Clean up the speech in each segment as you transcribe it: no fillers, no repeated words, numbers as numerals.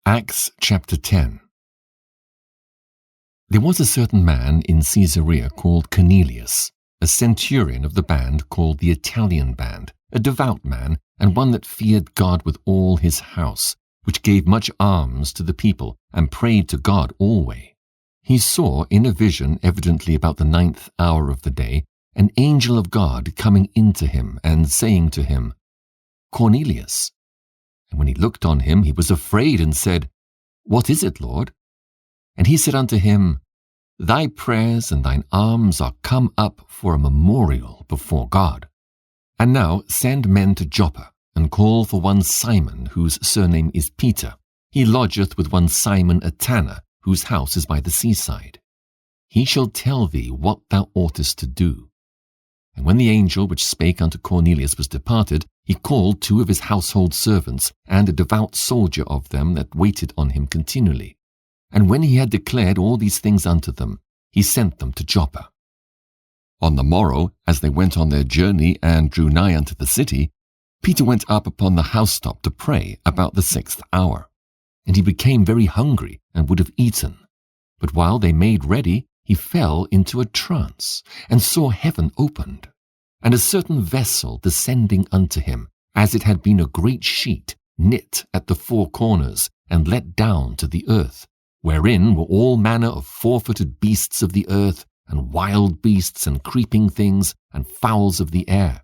Acts chapter 10. There was a certain man in Caesarea called Cornelius, a centurion of the band called the Italian band, a devout man, and one that feared God with all his house, which gave much alms to the people, and prayed to God alway. He saw in a vision, evidently about the 9th hour of the day, an angel of God coming into him, and saying to him, Cornelius. And when he looked on him, he was afraid, and said, What is it, Lord? And he said unto him, Thy prayers and thine alms are come up for a memorial before God. And now send men to Joppa, and call for one Simon, whose surname is Peter. He lodgeth with one Simon a tanner, whose house is by the seaside. He shall tell thee what thou oughtest to do. And when the angel which spake unto Cornelius was departed, he called 2 of his household servants, and a devout soldier of them that waited on him continually. And when he had declared all these things unto them, he sent them to Joppa. On the morrow, as they went on their journey and drew nigh unto the city, Peter went up upon the housetop to pray about the 6th hour. And he became very hungry, and would have eaten. But while they made ready, he fell into a trance, and saw heaven opened, and a certain vessel descending unto him, as it had been a great sheet, knit at the 4 corners, and let down to the earth, wherein were all manner of 4-footed beasts of the earth, and wild beasts, and creeping things, and fowls of the air.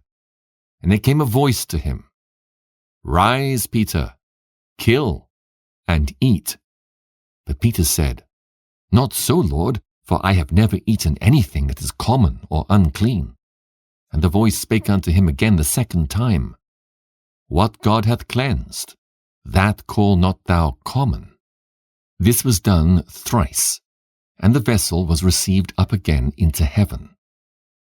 And there came a voice to him, Rise, Peter, kill, and eat. But Peter said, Not so, Lord, for I have never eaten anything that is common or unclean. And the voice spake unto him again the 2nd time, What God hath cleansed, that call not thou common. This was done thrice, and the vessel was received up again into heaven.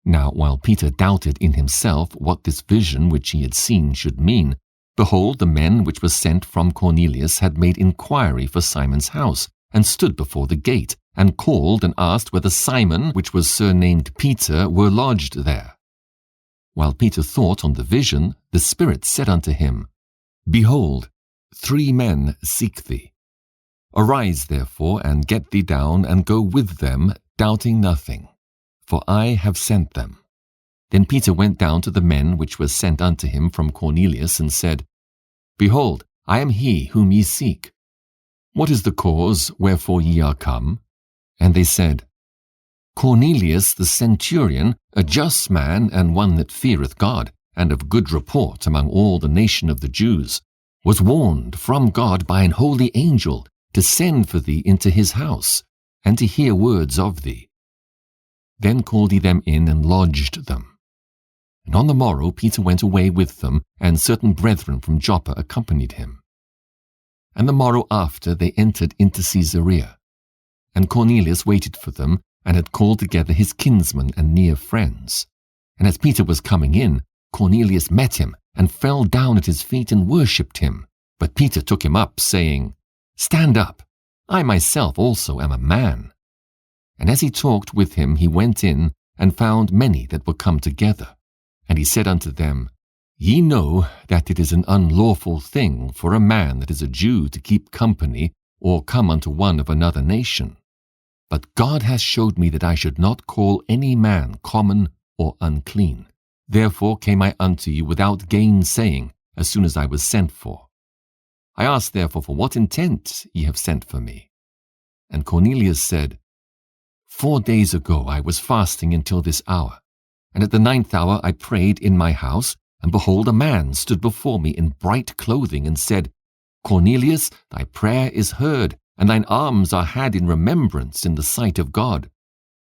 Now while Peter doubted in himself what this vision which he had seen should mean, behold, the men which were sent from Cornelius had made inquiry for Simon's house, and stood before the gate, and called and asked whether Simon, which was surnamed Peter, were lodged there. While Peter thought on the vision, the Spirit said unto him, Behold, 3 men seek thee. Arise therefore, and get thee down, and go with them, doubting nothing, for I have sent them. Then Peter went down to the men which were sent unto him from Cornelius, and said, Behold, I am he whom ye seek. What is the cause wherefore ye are come? And they said, Cornelius the centurion, a just man, and one that feareth God, and of good report among all the nation of the Jews, was warned from God by an holy angel to send for thee into his house, and to hear words of thee. Then called he them in, and lodged them. And on the morrow Peter went away with them, and certain brethren from Joppa accompanied him. And the morrow after they entered into Caesarea. And Cornelius waited for them, and had called together his kinsmen and near friends. And as Peter was coming in, Cornelius met him, and fell down at his feet, and worshipped him. But Peter took him up, saying, Stand up, I myself also am a man. And as he talked with him, he went in, and found many that were come together. And he said unto them, Ye know that it is an unlawful thing for a man that is a Jew to keep company, or come unto one of another nation. But God hath showed me that I should not call any man common or unclean. Therefore came I unto you without gainsaying, as soon as I was sent for. I asked therefore for what intent ye have sent for me. And Cornelius said, 4 days ago I was fasting until this hour, and at the 9th hour I prayed in my house, and behold, a man stood before me in bright clothing, and said, Cornelius, thy prayer is heard, and thine alms are had in remembrance in the sight of God.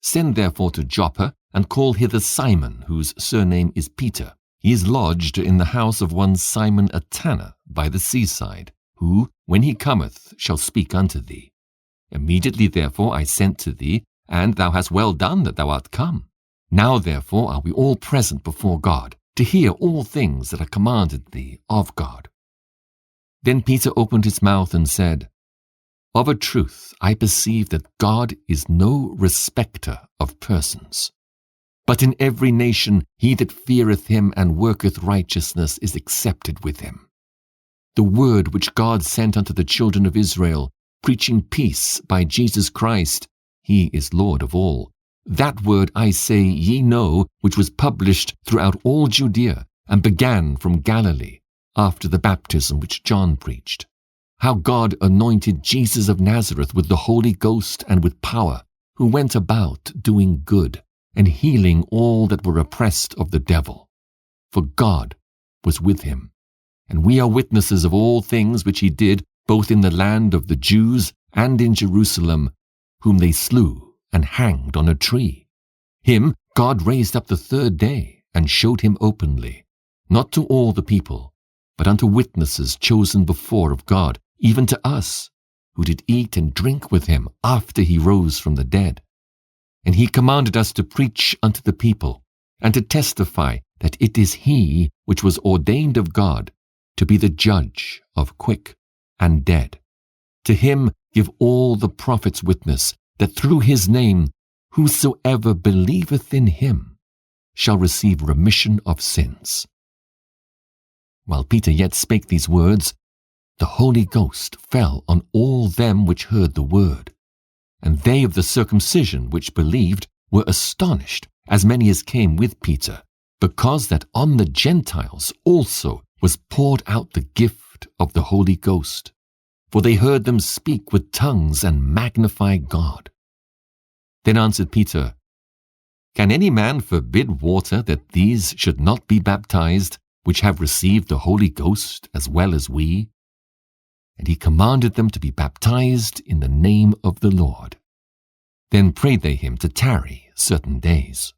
Send therefore to Joppa, and call hither Simon, whose surname is Peter. He is lodged in the house of one Simon a tanner by the seaside, who, when he cometh, shall speak unto thee. Immediately therefore I sent to thee, and thou hast well done that thou art come. Now therefore are we all present before God, to hear all things that are commanded thee of God. Then Peter opened his mouth and said, Of a truth I perceive that God is no respecter of persons. But in every nation he that feareth him and worketh righteousness is accepted with him. the word which God sent unto the children of Israel, preaching peace by Jesus Christ. He is Lord of all. That word I say ye know, which was published throughout all Judea, and began from Galilee, after the baptism which John preached. How God anointed Jesus of Nazareth with the Holy Ghost and with power, who went about doing good, and healing all that were oppressed of the devil. For God was with him. And we are witnesses of all things which he did, both in the land of the Jews and in Jerusalem, whom they slew and hanged on a tree. Him God raised up the third day, and showed him openly, not to all the people, but unto witnesses chosen before of God, even to us, who did eat and drink with him after he rose from the dead. And he commanded us to preach unto the people, and to testify that it is he which was ordained of God to be the judge of quick and dead. To him give all the prophets witness, that through his name whosoever believeth in him shall receive remission of sins. While Peter yet spake these words, the Holy Ghost fell on all them which heard the word. And they of the circumcision which believed were astonished, as many as came with Peter, because that on the Gentiles also was poured out the gift of the Holy Ghost. For they heard them speak with tongues and magnify God. Then answered Peter, Can any man forbid water that these should not be baptized, which have received the Holy Ghost as well as we? And he commanded them to be baptized in the name of the Lord. Then prayed they him to tarry certain days.